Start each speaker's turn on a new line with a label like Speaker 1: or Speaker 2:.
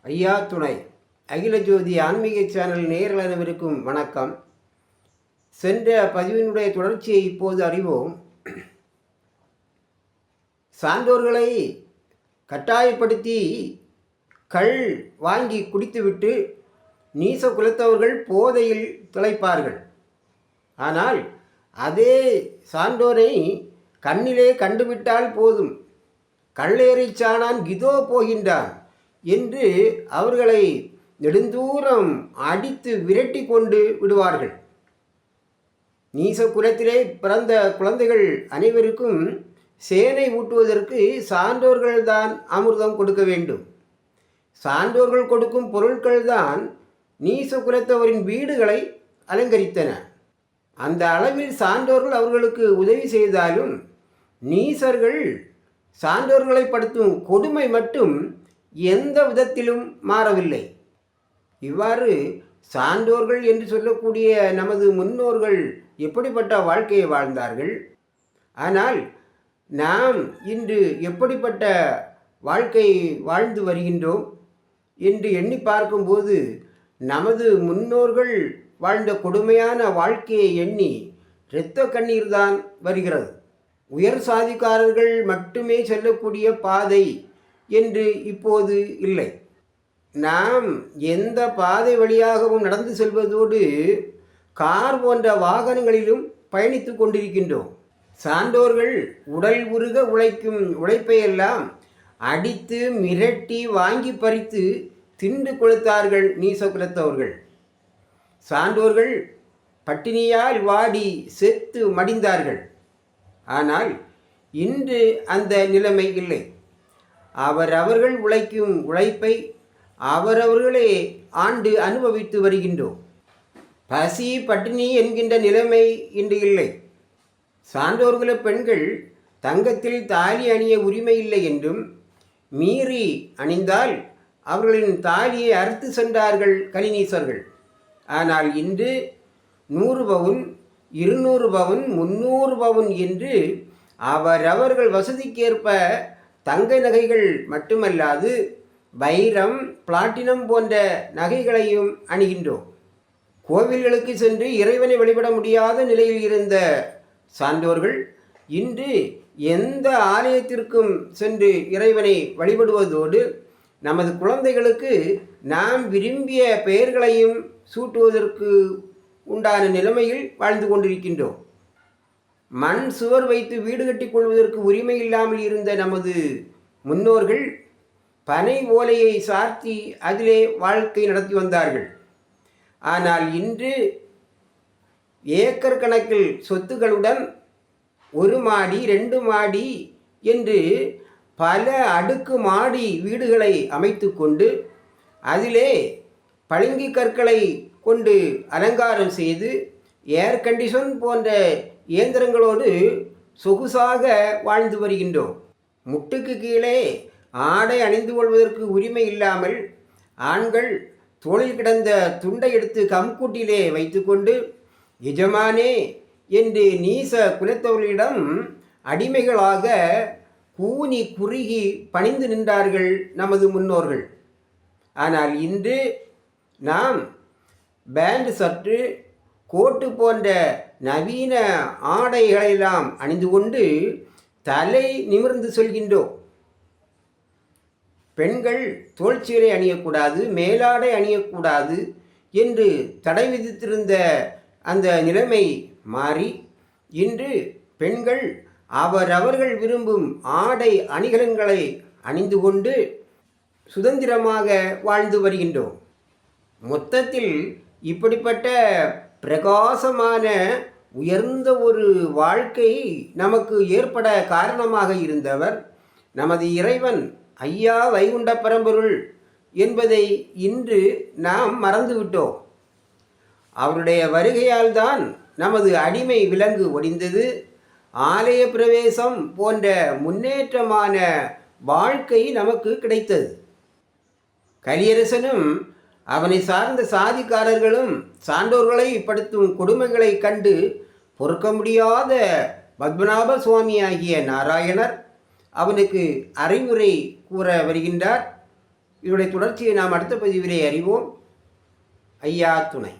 Speaker 1: ஐயா துணை அகில ஜோதி ஆன்மீக சேனல் நேயர்கள் அனைவருக்கும் வணக்கம். சென்ற பதிவினுடைய தொடர்ச்சியை இப்போது அறிவோம். சான்றோர்களை கட்டாயப்படுத்தி கள் வாங்கி குடித்துவிட்டு நீச குலத்தவர்கள் போதையில் திளைப்பார்கள். ஆனால் அதே சான்றோரை கண்ணிலே கண்டுவிட்டால் போதும், கள்ளேறி சாணான் கிதோ போகின்றான் என்று அவர்களை நெடுந்தூரம் அடித்து விரட்டி கொண்டு விடுவார்கள். நீச குலத்திலே பிறந்த குழந்தைகள் அனைவருக்கும் சேனை ஊட்டுவதற்கு சான்றோர்கள்தான் அமிர்தம் கொடுக்க வேண்டும். சான்றோர்கள் கொடுக்கும் பொருட்கள்தான் நீச குலத்தவரின் வீடுகளை அலங்கரித்தன. அந்த அளவில் சான்றோர்கள் அவர்களுக்கு உதவி செய்தாலும் நீசர்கள் சான்றோர்களை படுத்தும் கொடுமை மட்டும் எந்த விதத்திலும் மாறவில்லை. இவ்வாறு சான்றோர்கள் என்று சொல்லக்கூடிய நமது முன்னோர்கள் எப்படிப்பட்ட வாழ்க்கையை வாழ்ந்தார்கள், ஆனால் நாம் இன்று எப்படிப்பட்ட வாழ்க்கை வாழ்ந்து வருகின்றோம் என்று எண்ணி பார்க்கும்போது நமது முன்னோர்கள் வாழ்ந்த கொடுமையான வாழ்க்கையை எண்ணி இரத்த கண்ணீர் தான் வருகிறது. உயர் சாதிக்காரர்கள் மட்டுமே செல்லக்கூடிய பாதை என்று இப்போது இல்லை. நாம் எந்த பாதை வழியாகவும் நடந்து செல்வதோடு கார் போன்ற வாகனங்களிலும் பயணித்து கொண்டிருக்கின்றோம். சான்றோர்கள் உடல் உருக உழைக்கும் உழைப்பையெல்லாம் அடித்து மிரட்டி வாங்கி பறித்து திண்டு கொடுத்தார்கள் நீச குலத்தவர்கள். சான்றோர்கள் பட்டினியால் வாடி செத்து மடிந்தார்கள். ஆனால் இன்று அந்த நிலைமை இல்லை. அவரவர்கள் உழைக்கும் உழைப்பை அவரவர்களே ஆண்டு அனுபவித்து வருகின்றோம். பசி பட்டினி என்கின்ற நிலைமை இன்று இல்லை. சான்றோர்கள பெண்கள் தங்கத்தில் தாலி அணிய உரிமை இல்லை என்றும், மீறி அணிந்தால் அவர்களின் தாலியை அறுத்து சென்றார்கள் கலிநீசர்கள். ஆனால் இன்று 100 பவுன் 200 பவுன் 300 பவுன் என்று அவரவர்கள் வசதிக்கேற்ப தங்க நகைகள் மட்டுமல்லாது வைரம் பிளாட்டினம் போன்ற நகைகளையும் அணிகின்றோம். கோவில்களுக்கு சென்று இறைவனை வழிபட முடியாத நிலையில் இருந்த சான்றோர்கள் இன்று எந்த ஆலயத்திற்கும் சென்று இறைவனை வழிபடுவதோடு நமது குழந்தைகளுக்கு நாம் விரும்பிய பெயர்களையும் சூட்டுவதற்கு உண்டான நிலைமையில் வாழ்ந்து கொண்டிருக்கின்றோம். மண் சுவர் வைத்து வீடு கட்டி கொள்வதற்கு உரிமை இல்லாமல் இருந்த நமது முன்னோர்கள் பனை ஓலையை சார்த்தி அதிலே வாழ்க்கை நடத்தி வந்தார்கள். ஆனால் இன்று ஏக்கர் கணக்கில் சொத்துக்களுடன் 1 மாடி 2 மாடி என்று பல அடுக்கு மாடி வீடுகளை அமைத்து கொண்டு அதிலே பளிங்கு கற்களை கொண்டு அலங்காரம் செய்து ஏர் கண்டிஷன் போன்ற இயந்திரங்களோடு சொகுசாக வாழ்ந்து வருகின்றோம். முட்டுக்கு கீழே ஆடை அணிந்து கொள்வதற்கு உரிமை இல்லாமல் ஆண்கள் தோளில் கிடந்த துண்டை எடுத்து கம்கூட்டிலே வைத்துக்கொண்டு எஜமானே என்று நீச குலத்தவர்களிடம் அடிமைகளாக கூனி குறுகி பணிந்து நின்றார்கள் நமது முன்னோர்கள். ஆனால் இன்று நாம் பேண்ட் சற்று கோட்டு போன்ற நவீன ஆடைகளெல்லாம் அணிந்து கொண்டு தலை நிமிர்ந்து செல்கின்றோம். பெண்கள் தோள்சீலை அணியக்கூடாது, மேலாடை அணியக்கூடாது என்று தடை விதித்திருந்த அந்த நிலைமை மாறி இன்று பெண்கள் அவரவர்கள் விரும்பும் ஆடை அணிகலன்களை அணிந்து கொண்டு சுதந்திரமாக வாழ்ந்து வருகின்றோம். மொத்தத்தில் இப்படிப்பட்ட பிரகாசமான உயர்ந்த ஒரு வாழ்க்கை நமக்கு ஏற்பட காரணமாக இருந்தவர் நமது இறைவன் ஐயா வைகுண்ட பரம்பொருள் என்பதை இன்று நாம் மறந்துவிட்டோம். அவருடைய வருகையால் தான் நமது அடிமை விலங்கு ஒடிந்தது. ஆலய பிரவேசம் போன்ற முன்னேற்றமான வாழ்க்கை நமக்கு கிடைத்தது. கலியரசனும் அவனை சார்ந்த சாதிக்காரர்களும் சான்றோர்களை படுத்தும் கொடுமைகளை கண்டு பொறுக்க முடியாத பத்மநாப சுவாமியாகிய நாராயணர் அவனுக்கு அறிவுரை கூற வருகின்றார். இதனுடைய தொடர்ச்சியை நாம் அடுத்த பதிவிலே அறிவோம். ஐயா துணை.